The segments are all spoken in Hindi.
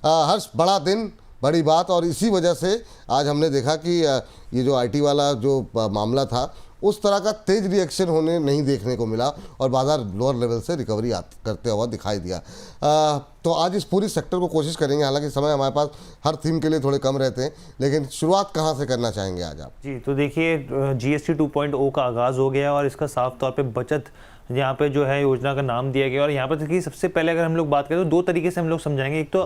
हर्ष, बड़ा दिन, बड़ी बात, और इसी वजह से आज हमने देखा कि ये जो आईटी वाला जो मामला था उस तरह का तेज रिएक्शन होने नहीं देखने को मिला और बाजार लोअर लेवल से रिकवरी करते हुआ दिखाई दिया। तो आज इस पूरी सेक्टर को कोशिश करेंगे, हालांकि समय हमारे पास हर थीम के लिए थोड़े कम रहते हैं, लेकिन शुरुआत कहाँ से करना चाहेंगे आज आप? जी, तो देखिए जीएसटी 2.0 का आगाज़ हो गया और इसका साफ तौर पे बचत यहाँ पे जो है योजना का नाम दिया गया। और यहाँ पर देखिए सबसे पहले अगर हम लोग बात करें तो दो तरीके से हम लोग समझाएंगे। एक तो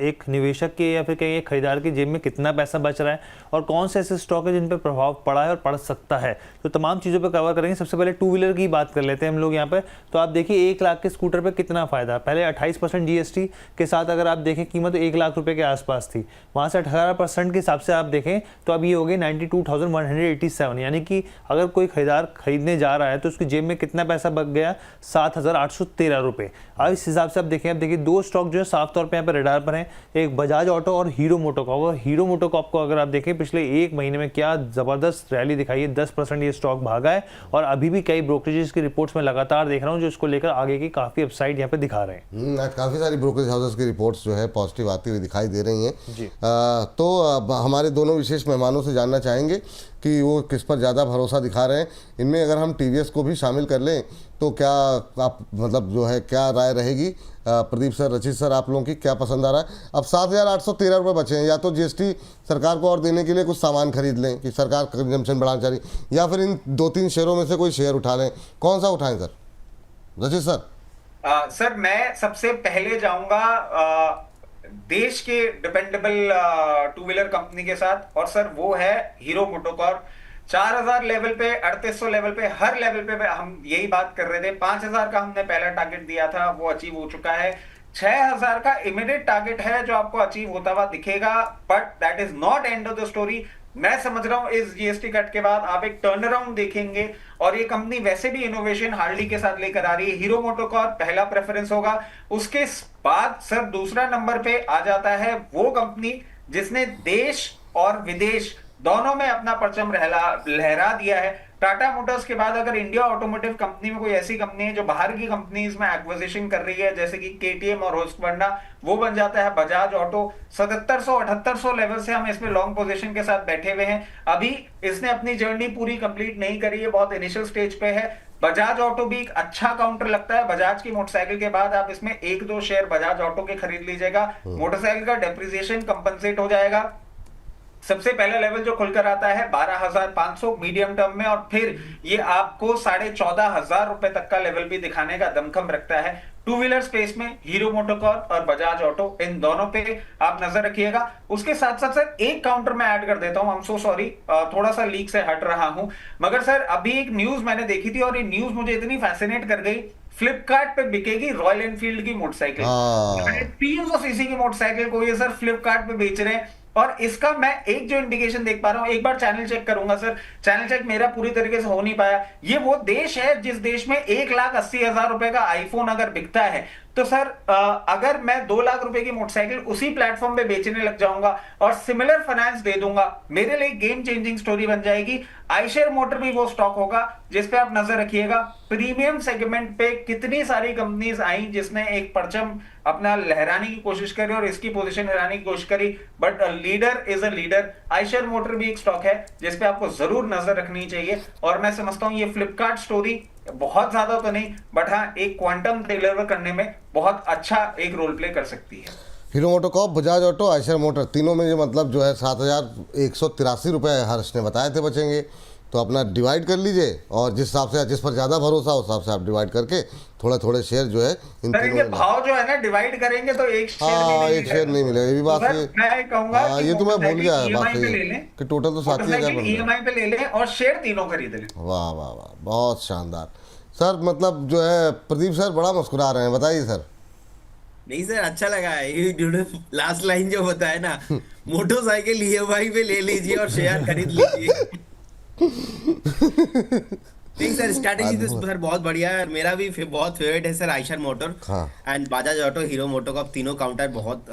एक निवेशक के या फिर कहीं खरीदार की जेब में कितना पैसा बच रहा है और कौन से ऐसे स्टॉक है जिन पर प्रभाव पड़ा है और पड़ सकता है, तो तमाम चीज़ों पर कवर करेंगे। सबसे पहले टू व्हीलर की बात कर लेते हैं हम लोग यहाँ पर। तो आप देखिए 1 लाख के स्कूटर पर कितना फ़ायदा, पहले 28% जीएसटी के साथ अगर आप देखें कीमत 1 लाख रुपये के आसपास थी, वहाँ से 18% के हिसाब से आप देखें तो अब ये हो गई 92,187। यानी कि अगर कोई खरीदार खरीदने जा रहा है तो उसकी जेब में कितना पैसा बच गया, 7,813 रुपये। अब इस हिसाब से आप देखिए दो स्टॉक जो है साफ तौर पे यहाँ पर रेडार पर हैं, एक बजाज ऑटो और हीरो मोटोकॉर्प। और हीरो मोटोकॉर्प को अगर आप देखें पिछले 1 महीने में क्या ज़बरदस्त रैली दिखाई है, 10% ये स्टॉक भागा है और अभी भी कई ब्रोकरेजेस की रिपोर्ट्स में लगातार देख रहा हूँ जो इसको लेकर आगे की काफ़ी अपसाइड यहाँ पे दिखा रहे हैं। आज काफ़ी सारी ब्रोकरेज हाउसेस की रिपोर्ट्स जो है पॉजिटिव आती हुई दिखाई दे रही हैं जी। तो हमारे दोनों विशेष मेहमानों से जानना चाहेंगे कि वो किस पर ज़्यादा भरोसा दिखा रहे हैं। इनमें अगर हम टीवीएस को भी शामिल कर लें तो क्या आप मतलब जो है क्या राय रहेगी? प्रदीप सर, रचित सर, आप लोगों की क्या पसंद आ रहा है? अब 7,813 रुपये बचे हैं, या तो जीएसटी सरकार को और देने के लिए कुछ सामान खरीद लें कि सरकार कंजम्पशन बढ़ाना चाह रही, या फिर इन 2-3 शेयरों में से कोई शेयर उठा लें, कौन सा उठाएं सर? रचित सर। सर मैं सबसे पहले जाऊंगा देश के डिपेंडेबल टू व्हीलर कंपनी के साथ, और सर वो है हीरो मोटोकॉर्प। 4,000 लेवल पे, 3,800 लेवल पे, हर लेवल पे हम यही बात कर रहे थे। 5,000 का हमने पहला टारगेट दिया था, वो अचीव हो चुका है। 6,000 का इमीडिएट टारगेट है जो आपको अचीव होता हुआ दिखेगा, but that is not end of the story. मैं समझ रहा हूं इस जीएसटी कट के बाद आप एक टर्न अराउंड देखेंगे, और ये कंपनी वैसे भी इनोवेशन हार्डली के साथ लेकर आ रही है। हीरो मोटोकॉर्प पहला प्रेफरेंस होगा। उसके बाद सर दूसरा नंबर पे आ जाता है वो कंपनी जिसने देश और विदेश दोनों में अपना परचम लहरा दिया है। टाटा मोटर्स के बाद अगर इंडिया ऑटोमोटिव कंपनी में कोई ऐसी कंपनी है जो बाहर की कंपनीज में एक्विजिशन कर रही है, जैसे कि केटीएम और हस्कवर्ना, वो बन जाता है बजाज ऑटो। 7,700-8,800 लेवल से हम इसमें लॉन्ग पोजीशन के साथ बैठे हुए हैं। अभी इसने अपनी जर्नी पूरी कंप्लीट नहीं करी है, बहुत इनिशियल स्टेज पे है। बजाज ऑटो भी एक अच्छा काउंटर लगता है। बजाज की मोटरसाइकिल के बाद आप इसमें 1-2 शेयर बजाज ऑटो के खरीद लीजिएगा, मोटरसाइकिल का डेप्रिसिएशन कंपनसेट हो जाएगा। सबसे पहला लेवल जो खुलकर आता है 12,500 मीडियम टर्म में, और फिर ये आपको 14,500 रुपए तक का लेवल भी दिखाने का दमखम रखता है। टू व्हीलर स्पेस में हीरो मोटोकॉर्प और बजाज ऑटो, इन दोनों पे आप नजर रखिएगा। उसके साथ साथ सर एक काउंटर में ऐड कर देता हूं, आई एम सो सॉरी, थोड़ा सा लीक से हट रहा हूं, मगर सर अभी एक न्यूज मैंने देखी थी और ये न्यूज मुझे इतनी फैसिनेट कर गई। फ्लिपकार्ट पे बिकेगी रॉयल एनफील्ड की मोटरसाइकिल। 300 सीसी की मोटरसाइकिल को ये सर फ्लिपकार्ट पे बेच रहे हैं, और इसका मैं एक जो इंडिकेशन देख पा रहा हूं, एक बार चैनल चेक करूंगा सर, चैनल चेक मेरा पूरी तरीके से हो नहीं पाया। ये वो देश है जिस देश में 1,80,000 रुपए का आईफोन अगर बिकता है, तो सर अगर मैं 2 लाख रुपए की मोटरसाइकिल उसी प्लेटफॉर्म पे बेचने लग जाऊंगा और सिमिलर फाइनेंस दे दूंगा, मेरे लिए गेम चेंजिंग स्टोरी बन जाएगी। आईशर मोटर भी वो स्टॉक होगा जिस पे आप नजर रखिएगा। प्रीमियम सेगमेंट पे कितनी सारी कंपनीज आई जिसने एक परचम अपना लहराने की कोशिश करी और इसकी पोजीशन लहराने की कोशिश करी, but leader is a leader. Eicher motor भी एक स्टॉक है जिस पे आपको जरूर नजर रखनी चाहिए, और मैं समझता हूं ये फ्लिपकार्ट स्टोरी बहुत ज्यादा तो नहीं, बट हाँ एक क्वांटम डिलीवर करने में बहुत अच्छा एक रोल प्ले कर सकती है। Hero MotoCorp, Bajaj auto, Eicher motor, तीनों में ये मतलब जो है 7,183 रुपये हर्ष ने बताए थे बचेंगे। तो अपना डिवाइड कर लीजिए, और जिस हिसाब से जिस पर ज़्यादा भरोसा उस हिसाब से आप डिवाइड करके थोड़े थोड़े शेयर जो है इन तीनों भाव जो है ना डिवाइड करेंगे तो एक शेयर एक शेयर नहीं मिलेगा। ये भी बात मैं कहूंगा ये तो मैं भूल गया बात कि टोटल तो 7,000 ईएमआई पे ले लें और शेयर तीनों खरीद लें। वाह वाह वाह, बहुत शानदार सर। मतलब जो है प्रदीप सर बड़ा मुस्कुरा रहे हैं, बताइए सर। नहीं सर, अच्छा लगा है ये लास्ट लाइन जो बताया ना, मोटरसाइकिल ईएमआई पे ले लीजिए और शेयर खरीद लीजिए। नहीं सर, स्ट्रैटेजी तो सर बहुत बढ़िया है। मेरा भी बहुत फेवरेट है sir Eicher motor and Bajaj auto, hero MotoCorp, तीनों काउंटर बहुत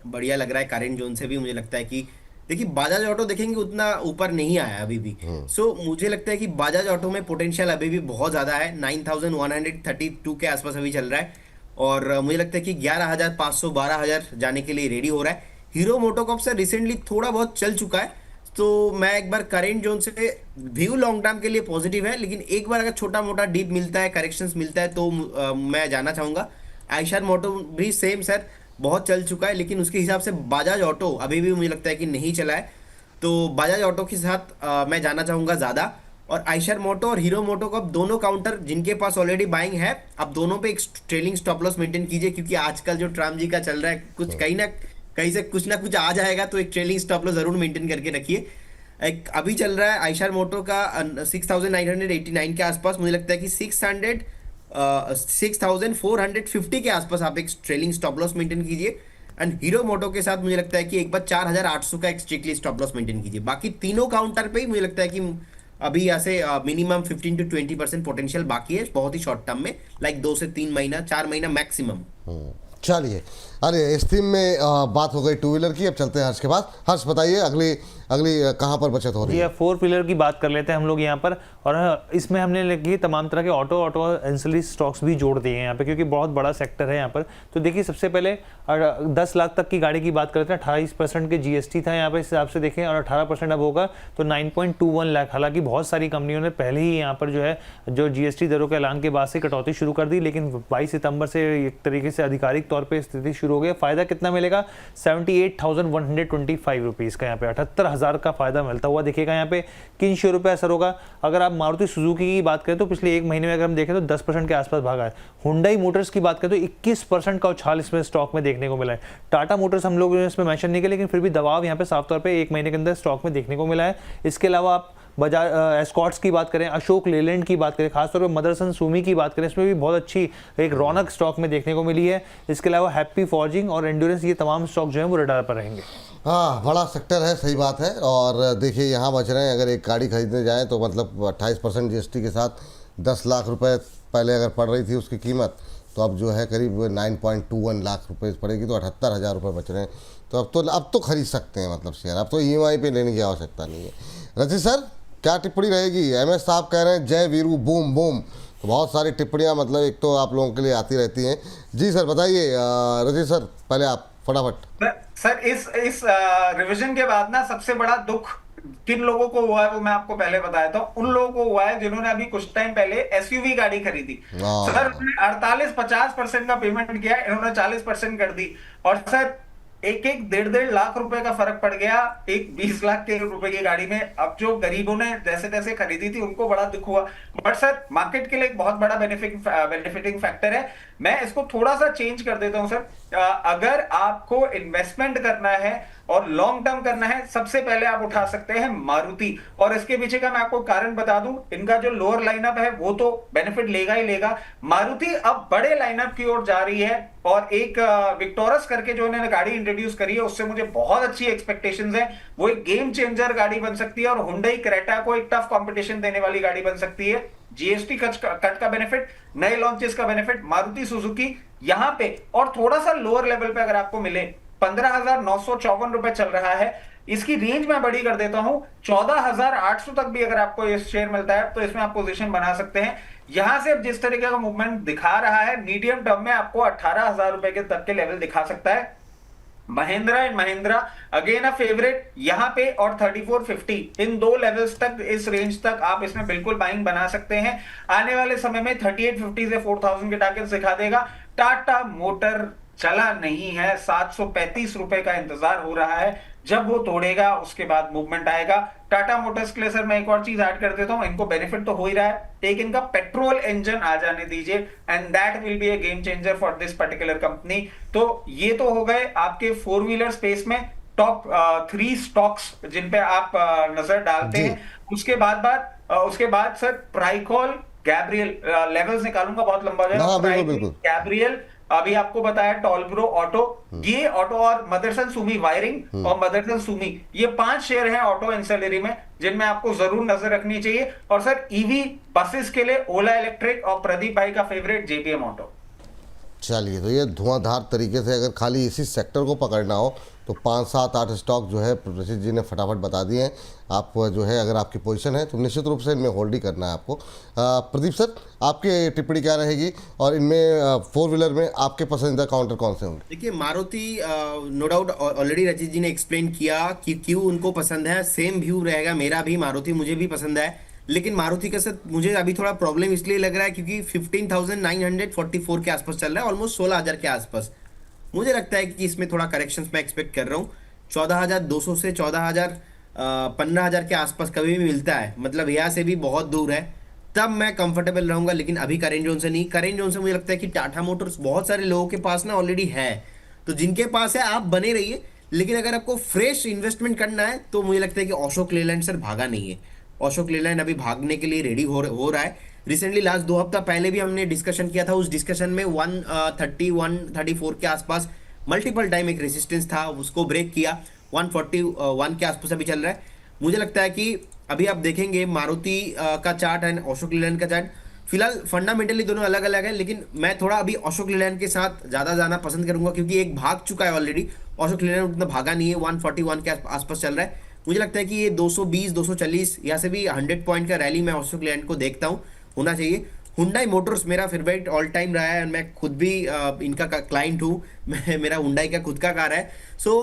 बढ़िया लग रहा है। करेंट जोन से भी मुझे लगता है कि देखिए बजाज ऑटो देखेंगे उतना ऊपर नहीं आया अभी भी, सो मुझे लगता है कि बजाज ऑटो में पोटेंशियल अभी भी बहुत ज्यादा है। 9,132 के आसपास अभी चल रहा है। और मुझे लगता है कि 11,500 12,000 जाने के लिए रेडी हो रहा है। हीरो मोटोकॉर्प से रिसेंटली थोड़ा बहुत चल चुका है, तो मैं एक बार करेंट जोन से व्यू लॉन्ग टर्म के लिए पॉजिटिव है, लेकिन एक बार अगर छोटा मोटा डीप मिलता है, करेक्शंस मिलता है, तो मैं जाना चाहूंगा। आयशर मोटो भी सेम सर, बहुत चल चुका है, लेकिन उसके हिसाब से बाजाज ऑटो अभी भी मुझे लगता है कि नहीं चला है, तो बाजाज ऑटो के साथ मैं जाना चाहूंगा ज़्यादा। और आयशर मोटो और हीरो मोटो को अब दोनों काउंटर जिनके पास ऑलरेडी बाइंग है, अब दोनों पे एक ट्रेलिंग स्टॉप लॉस मेंटेन कीजिए, क्योंकि आजकल जो ट्राम जी का चल रहा है, कुछ कहीं ना कहीं से कुछ ना कुछ आ जाएगा, तो एक ट्रेलिंग स्टॉप लॉस जरूर मेंटेन करके रखिए। एक अभी चल रहा है आयशर मोटो का 6,989 के आसपास, मुझे लगता है कि 6,450 के आसपास आप एक ट्रेलिंग स्टॉप लॉस मेंटेन कीजिए। एंड हीरो मोटो के साथ मुझे लगता है कि एक बार 4,800 का एक स्ट्रिक्टली स्टॉप लॉस मेंटेन कीजिए। बाकी तीनों काउंटर पे ही मुझे लगता है कि अभी ऐसे मिनिमम 15 to 20% पोटेंशियल बाकी है, बहुत ही शॉर्ट टर्म में, लाइक 2 से 3 महीना 4 महीना मैक्सिमम। चलिए, अरे इस थीम में बात हो गई टू व्हीलर की, अब चलते हैं हर्ष के पास। हर्ष बताइए अगली कहाँ पर बचत हो रही है? फोर व्हीलर की बात कर लेते हैं हम लोग यहाँ पर, और इसमें हमने लगी तमाम तरह के ऑटो एंसिलरी स्टॉक्स भी जोड़ दिए हैं यहाँ पे, क्योंकि बहुत बड़ा सेक्टर है यहाँ पर। तो देखिए, सबसे पहले 10 लाख तक की गाड़ी की बात करते हैं, 28% के जीएसटी था यहाँ पे, इस हिसाब से देखें, और 18% अब होगा तो 9.21 लाख। हालांकि बहुत सारी कंपनियों ने पहले ही यहाँ पर जो है जो जीएसटी दरों के ऐलान के बाद से कटौती शुरू कर दी, लेकिन 22 सितंबर से एक तरीके से आधिकारिक तौर पर स्थिति शुरू हो गई। फायदा कितना मिलेगा? 78,125 रुपीज़ का यहाँ पे 78,000 का फायदा मिलता हुआ दिखेगा यहाँ पे। किन शेयरों पे असर होगा? अगर आप मारुति सुजुकी की बात करें तो पिछले एक महीने में अगर हम देखें तो 10% के आसपास भागा है। हुंडई मोटर्स की बात करें तो 21% का उछाल इसमें स्टॉक में देखने को मिला है। टाटा मोटर्स हम लोग इसमें मेंशन नहीं किया, लेकिन फिर भी दबाव यहाँ पे साफ तौर पर एक महीने के अंदर स्टॉक में देखने को मिला है। इसके अलावा आप बजाज एस्कॉर्ट्स की बात करें, अशोक लेलैंड की बात करें, खासतौर पर मदरसन सुमी की बात करें, इसमें भी बहुत अच्छी एक रौनक स्टॉक में देखने को मिली है। इसके अलावा हैप्पी फॉर्जिंग और एंड्योरेंस, ये तमाम स्टॉक जो है वो रडार पर रहेंगे। हाँ, बड़ा सेक्टर है, सही बात है। और देखिए, यहाँ बच रहे हैं, अगर एक गाड़ी खरीदने जाएँ तो मतलब 28% जीएसटी के साथ 10 लाख रुपए पहले अगर पड़ रही थी उसकी कीमत, तो अब जो है करीब 9.21 लाख रुपए पड़ेगी, तो 78,000 रुपये बच रहे हैं। तो अब तो खरीद सकते हैं मतलब शेयर, अब तो EMI पे लेने की आवश्यकता नहीं है। रजत सर, क्या टिप्पणी रहेगी? MS साहब कह रहे हैं जय वीरू बूम बूम, तो बहुत सारी टिप्पणियां मतलब एक तो आप लोगों के लिए आती रहती हैं। जी सर बताइए, रजत सर पहले आप फटाफट। सर इस रिवीजन के बाद ना सबसे बड़ा दुख किन लोगों को हुआ है वो मैं आपको पहले बताया था। उन लोगों को हुआ है जिन्होंने अभी कुछ टाइम पहले एसयूवी गाड़ी खरीदी। सर उन्होंने 48-50% का पेमेंट किया, इन्होंने 40% कर दी, और सर एक 1.5 लाख रुपए का फर्क पड़ गया एक 20 लाख के रुपए की गाड़ी में। अब जो गरीबों ने जैसे तैसे खरीदी थी उनको बड़ा दुख हुआ, बट सर मार्केट के लिए एक बहुत बड़ा बेनिफिटिंग फैक्टर है। मैं इसको थोड़ा सा चेंज कर देता हूं सर। अगर आपको इन्वेस्टमेंट करना है और लॉन्ग टर्म करना है, सबसे पहले आप उठा सकते हैं मारुति। और इसके पीछे का मैं आपको कारण बता दूं, इनका जो लोअर लाइनअप है वो तो बेनिफिट लेगा ही लेगा। मारुति अब बड़े लाइनअप की ओर जा रही है, और एक विक्टोरस करके जो इन्होंने गाड़ी इंट्रोड्यूस करी है उससे मुझे बहुत अच्छी एक्सपेक्टेशंस है। वो एक गेम चेंजर गाड़ी बन सकती है, और हुंडई क्रेटा को एक टफ कंपटीशन देने वाली गाड़ी बन सकती है। जीएसटी कट का बेनिफिट, नए लॉन्चेस का बेनिफिट, मारुति सुजुकी यहां पे और थोड़ा सा लोअर लेवल पे अगर आपको मिले, 15,954 रुपए चल रहा है। इसकी रेंज मैं बड़ी कर देता हूं, 14,800 तक भी अगर आपको ये शेयर मिलता है तो इसमें आप पोजीशन बना सकते हैं। यहां से अब जिस तरीके का मूवमेंट दिखा रहा है, मीडियम टर्म में आपको 18,000 रुपए के तक के लेवल दिखा सकता है। Mahindra and Mahindra again a favourite यहां पे, और 3450 इन दो लेवल्स तक, इस रेंज तक आप इसमें बिल्कुल बाइंग बना सकते हैं। आने वाले समय में 3850 से 4000 के टारगेट दिखा देगा। टाटा मोटर चला नहीं है, 735 रुपए का इंतजार हो रहा है, जब वो तोड़ेगा उसके बाद मूवमेंट आएगा। टाटा मोटर्स के लिए सर मैं एक और चीज ऐड कर देता हूं, इनको बेनिफिट तो हो ही रहा है, एक इनका पेट्रोल इंजन आ जाने दीजिए, and that will be a game changer for this particular company. तो ये तो हो गए आपके 4 व्हीलर स्पेस में टॉप 3 स्टॉक्स जिन पे आप नजर डालते हैं। उसके बाद सर ट्राइकॉल, गैब्रियल, लेवल्स निकालूंगा बहुत लंबा हो जाएगा। गैब्रियल अभी आपको बताया, टॉलब्रो ऑटो, ये ऑटो, और मदरसन सुमी वायरिंग और मदरसन सुमी, ये 5 शेयर हैं ऑटो एंसिलरी में जिनमें आपको जरूर नजर रखनी चाहिए। और सर ईवी बसेस के लिए ओला इलेक्ट्रिक और प्रदीप भाई का फेवरेट जेबीएम ऑटो। चलिए, तो ये धुआंधार तरीके से अगर खाली इसी सेक्टर को पकड़ना हो तो 5, 7, 8 स्टॉक जो है रशीद जी ने फटाफट बता दिए हैं। आप जो है अगर आपकी पोजीशन है तो निश्चित रूप से इनमें होल्ड ही करना है आपको। प्रदीप सर, आपकी टिप्पणी क्या रहेगी और इनमें 4 व्हीलर में आपके पसंदीदा काउंटर कौन से होंगे? देखिए, मारुति नो डाउट ऑलरेडी रचित जी ने एक्सप्लेन किया कि क्यों उनको पसंद है। सेम व्यू रहेगा मेरा भी, मारुति मुझे भी पसंद है, लेकिन मारुति के साथ मुझे अभी थोड़ा प्रॉब्लम इसलिए लग रहा है क्योंकि 15,944 के आसपास चल रहा है, ऑलमोस्ट 16,000 के आसपास। मुझे लगता है कि इसमें थोड़ा करेक्शंस मैं एक्सपेक्ट कर रहा हूँ। 14,200 से 14,000 15,000 के आसपास कभी भी मिलता है, मतलब यहाँ से भी बहुत दूर है, तब मैं कंफर्टेबल रहूंगा, लेकिन अभी करेंट जोन से नहीं। करेंट जोन से मुझे लगता है कि टाटा मोटर्स बहुत सारे लोगों के पास ना ऑलरेडी है, तो जिनके पास है आप बने रहिए, लेकिन अगर आपको फ्रेश इन्वेस्टमेंट करना है तो मुझे लगता है कि अशोक लेलैंड सर भागा नहीं है। अशोक लेलैंड अभी भागने के लिए रेडी हो रहा है। रिसेंटली लास्ट 2 हफ्ता पहले भी हमने डिस्कशन किया था, उस डिस्कशन में 130 134 के आसपास मल्टीपल टाइम एक रेजिस्टेंस था, उसको ब्रेक किया। 141 के आसपास अभी चल रहा है। मुझे लगता है कि अभी आप देखेंगे मारुति का चार्ट एंड अशोक लेलैंड का चार्ट, फिलहाल फंडामेंटली दोनों अलग अलग है, लेकिन मैं थोड़ा अभी अशोक लेलैंड के साथ ज़्यादा जाना पसंद करूंगा क्योंकि एक भाग चुका है ऑलरेडी। अशोक लेलैंड उतना भागा नहीं है, 141 के आसपास चल रहा है। मुझे लगता है कि ये 220 240 या से भी 100 पॉइंट का रैली मैं अशोक लेलैंड को देखता हूँ, होना चाहिए। हुंडई मोटर्स मेरा फेवरेट ऑल टाइम रहा है, मैं खुद भी इनका क्लाइंट हूँ, मेरा हुंडई का खुद का कार है। सो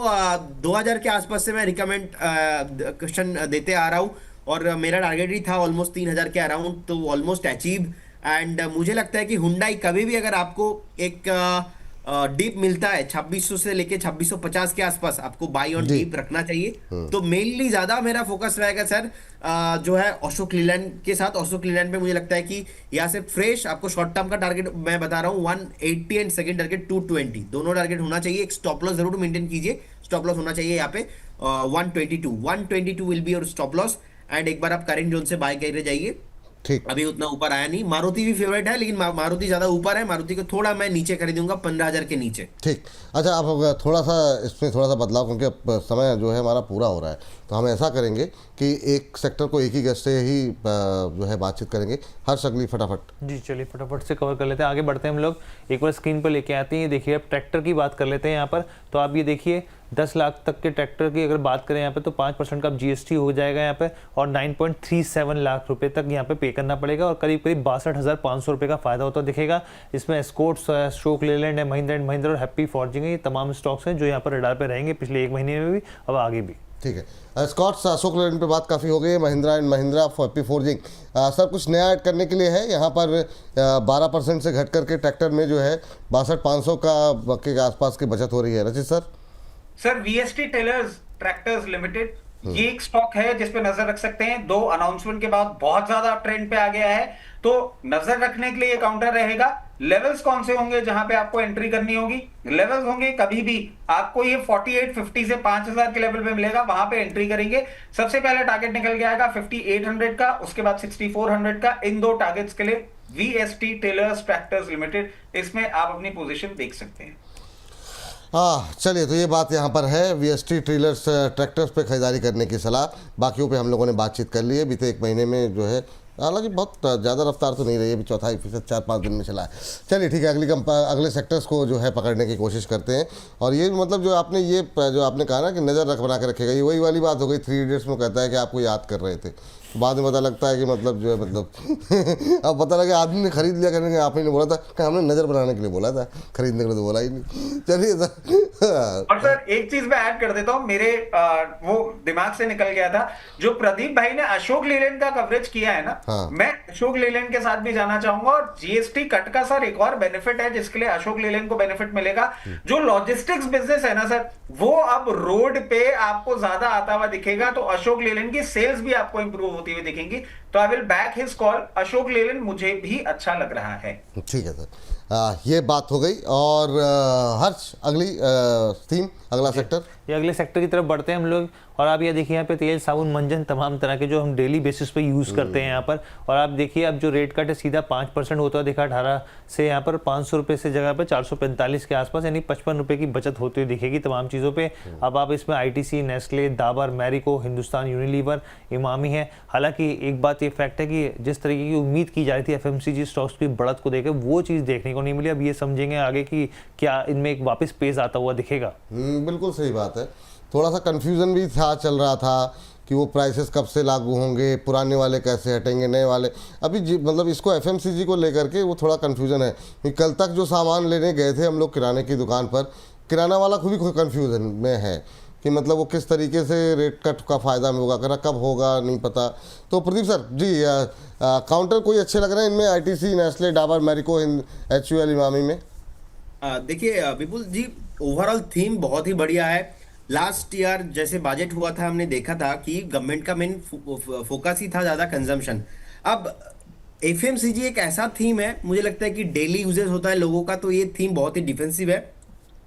2000 के आसपास से मैं रिकमेंड क्वेश्चन देते आ रहा हूँ, और मेरा टारगेट ही था ऑलमोस्ट 3000 के अराउंड, तो ऑलमोस्ट अचीव। एंड मुझे लगता है कि हुंडई कभी भी अगर आपको एक डीप मिलता है 2600 से लेके 2650 के आसपास, आपको बाई ऑन डीप रखना चाहिए। तो मेनली ज्यादा मेरा फोकस रहेगा सर जो है अशोक लेलैंड के साथ। अशोक लेलैंड पे मुझे लगता है कि यहाँ से फ्रेश आपको शॉर्ट टर्म का टारगेट मैं बता रहा हूँ 180 एंड सेकंड टारगेट 220, दोनों टारगेट होना चाहिए। एक स्टॉप लॉस जरूर मेंटेन कीजिए, स्टॉप लॉस होना चाहिए यहाँ पे 122 will be your stop loss. And एक बार आप करेंट जोन से बाय करके जाइए, ठीक, अभी उतना ऊपर आया नहीं। मारुति भी फेवरेट है, लेकिन मारुति ज्यादा ऊपर है, मारुति को थोड़ा मैं नीचे खरीदूंगा 15,000 के नीचे। ठीक। अच्छा, अब थोड़ा सा इसमें थोड़ा सा बदलाव, क्योंकि अब समय जो है हमारा पूरा हो रहा है, तो हम ऐसा करेंगे कि एक सेक्टर को एक ही गेस्ट से ही जो है बातचीत करेंगे। हर्ष, अगली फटाफट। जी चलिए फटाफट से कवर कर लेते हैं, आगे बढ़ते हैं हम लोग। एक बार स्क्रीन पर लेके आते हैं, ये देखिए अब ट्रैक्टर की बात कर लेते हैं यहाँ पर। तो आप ये देखिए 10 लाख तक के ट्रैक्टर की अगर बात करें यहाँ पे तो 5% का जीएसटी हो जाएगा यहाँ पे, और 9.37 लाख रुपए तक यहाँ पे पे करना पड़ेगा, और करीब 62,500 रुपए का फायदा होता दिखेगा। इसमें एस्कॉर्ट्स है, अशोक लेलैंड है, महिंद्रा एंड महिंद्रा और हैप्पी फॉर्जिंग है, ये तमाम स्टॉक्स हैं जो यहाँ पर रडार पे रहेंगे पिछले 1 महीने में भी, अब आगे भी। ठीक है, स्कॉट्स अशोक लेलैंड पे बात काफ़ी हो गई है। Mahindra and Mahindra happy forging, sir कुछ नया ऐड करने के लिए है यहाँ पर? 12% से घट करके ट्रैक्टर में जो है 62,500 के आसपास की बचत हो रही है। रचित सर वीएसटी टेलर्स ट्रैक्टर्स लिमिटेड, ये एक स्टॉक है जिस पे नजर रख सकते हैं। 2 अनाउंसमेंट के बाद बहुत ज्यादा ट्रेंड पे आ गया है, तो नजर रखने के लिए ये काउंटर रहेगा। लेवल्स कौन से होंगे जहां पे आपको एंट्री करनी होगी? लेवल्स होंगे कभी भी आपको ये 4850 से 5000 के लेवल पे मिलेगा, वहां पे एंट्री करेंगे। सबसे पहले टारगेट निकल के आएगा 5800 का, उसके बाद 6400 का। इन 2 टारगेट्स के लिए वीएसटी टेलर्स ट्रैक्टर्स लिमिटेड, इसमें आप अपनी पोजीशन देख सकते हैं। हाँ, चलिए, तो ये बात यहाँ पर है, वीएसटी ट्रेलर्स ट्रैक्टर्स पे खरीदारी करने की सलाह। बाकियों पे हम लोगों ने बातचीत कर ली है। बीते 1 महीने में जो है, हालांकि बहुत ज़्यादा रफ्तार तो नहीं रही है, अभी 4.5% 4-5 दिन में चला है। चलिए ठीक है, अगले सेक्टर्स को जो है पकड़ने की कोशिश करते हैं। और ये मतलब जो आपने कहा ना कि नज़र बना के रखेगा, ये वही वाली बात हो गई 3 इडियट्स में कहता है कि आपको याद कर रहे थे, बाद में पता लगता है कि मतलब जो है अब पता लगा आदमी ने खरीद लिया, करने आप ही ने बोला था कि हमने नज़र बनाने के लिए बोला था, खरीदने के लिए तो बोला ही नहीं। चलिए और सर एक चीज मैं ऐड कर देता हूं, मेरे वो दिमाग से निकल गया था, जो प्रदीप भाई ने अशोक लेलैंड का कवरेज किया है ना, हाँ। मैं अशोक लेलैंड के साथ भी जाना चाहूंगा। और जीएसटी कट का सर एक और बेनिफिट है जिसके लिए अशोक लेलैंड को बेनिफिट मिलेगा। जो लॉजिस्टिक्स बिजनेस है ना सर, वो अब रोड पे आपको ज्यादा आता हुआ दिखेगा, तो अशोक लेलैंड की सेल्स भी आपको इंप्रूव होती हुई दिखेंगी। तो I will back his call. Ashok Leyland मुझे भी अच्छा लग रहा है। ठीक है सर, ये बात हो गई। और हर्ष, अगली थीम, अगला सेक्टर, ये अगले सेक्टर की तरफ बढ़ते हैं हम लोग। और आप ये देखिए यहाँ पे तेल, साबुन, मंजन, तमाम तरह के जो हम डेली बेसिस पे यूज़ करते हैं यहाँ पर। और आप देखिए अब जो रेट कट है सीधा 5% होता हुआ दिखा 18 से, यहाँ पर 500 रुपये से जगह पर 445 के आसपास, यानी 55 रुपये की बचत होती हुई दिखेगी तमाम चीज़ों पे। अब आप इसमें ITC, Nestle, Dabur, Marico, Hindustan Unilever, Emami है। हालांकि एक बात ये फैक्ट है कि जिस तरीके की उम्मीद की जा रही थी एफएमसीजी स्टॉक्स की बढ़त को देकर, वो चीज़ देखने को को नहीं मिली। अब ये समझेंगे आगे कि क्या इनमें एक वापस पेस आता हुआ दिखेगा। बिल्कुल सही बात है। थोड़ा सा कन्फ्यूज़न भी था, चल रहा था कि वो प्राइसेस कब से लागू होंगे, पुराने वाले कैसे हटेंगे, नए वाले। अभी मतलब इसको एफएमसीजी को लेकर के वो थोड़ा कन्फ्यूज़न है कि कल तक जो सामान लेने गए थे हम लोग किराने की दुकान पर, किराना वाला खुद ही कन्फ्यूज़न में है कि मतलब वो किस तरीके से रेट कट का फ़ायदा में होगा, कब होगा नहीं पता। तो प्रदीप सर जी, काउंटर कोई अच्छे लग रहे हैं इनमें, ITC, Nestle, Dabur, Marico, HUL, Emami में? देखिए विपुल जी, ओवरऑल थीम बहुत ही बढ़िया है। लास्ट ईयर जैसे बजट हुआ था, हमने देखा था कि गवर्नमेंट का मेन फोकस ही था ज़्यादा कंजम्पशन। अब एफएमसीजी एक ऐसा थीम है, मुझे लगता है कि डेली यूजेस होता है लोगों का, तो ये थीम बहुत ही डिफेंसिव है,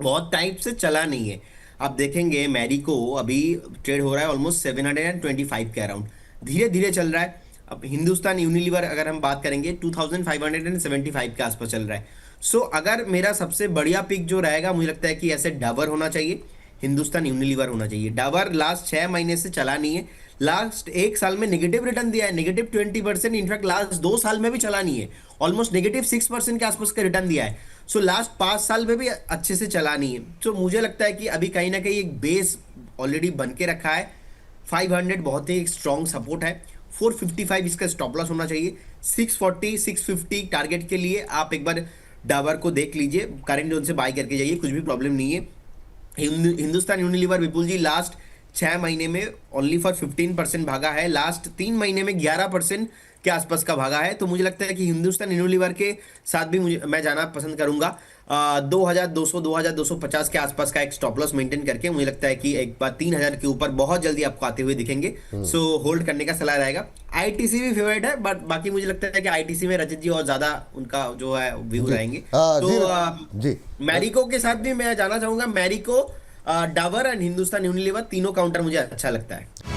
बहुत टाइप से चला नहीं है। आप देखेंगे मैरिको अभी ट्रेड हो रहा है ऑलमोस्ट 725 के अराउंड, धीरे धीरे चल रहा है। अब हिंदुस्तान यूनिलीवर अगर हम बात करेंगे 2575 के आसपास चल रहा है। सो अगर मेरा सबसे बढ़िया पिक जो रहेगा, मुझे लगता है कि ऐसे डाबर होना चाहिए, हिंदुस्तान यूनिलीवर होना चाहिए। डाबर लास्ट 6 महीने से चला नहीं है, लास्ट 1 साल में नेगेटिव रिटर्न दिया है, -20%। इनफैक्ट लास्ट 2 साल में भी चला नहीं है, ऑलमोस्ट -6% के आसपास का रिटर्न दिया है। सो लास्ट 5 साल में भी अच्छे से चला नहीं है। तो मुझे लगता है कि अभी कहीं ना कहीं एक बेस ऑलरेडी बन के रखा है। 500 बहुत ही स्ट्रॉन्ग सपोर्ट है, 455 इसका स्टॉप लॉस होना चाहिए, 640 650 टारगेट के लिए आप एक बार डाबर को देख लीजिए, करंट जोन से बाय करके जाइए, कुछ भी प्रॉब्लम नहीं है। हिंदुस्तान यूनिलीवर विपुल जी लास्ट 6 महीने में ओनली फॉर 15% भागा है, लास्ट 3 महीने में 11% के आसपास का भागा है। तो मुझे लगता है कि हिंदुस्तान यूनिलीवर के साथ भी मैं जाना पसंद करूंगा। 2200 2250 के आसपास का एक स्टॉप लॉस मेंटेन करके मुझे लगता है कि एक बार 3000 के ऊपर बहुत जल्दी आपको आते हुए दिखेंगे। सो होल्ड करने का सलाह रहेगा। आईटीसी भी फेवरेट है, बट बाकी मुझे लगता है कि आईटीसी में रजत जी और ज्यादा उनका जो है व्यू रहेंगे। तो मैरिको के साथ भी मैं जाना चाहूंगा। मैरिको, डाबर एंड हिंदुस्तान यूनिलीवर तीनों काउंटर मुझे अच्छा लगता है।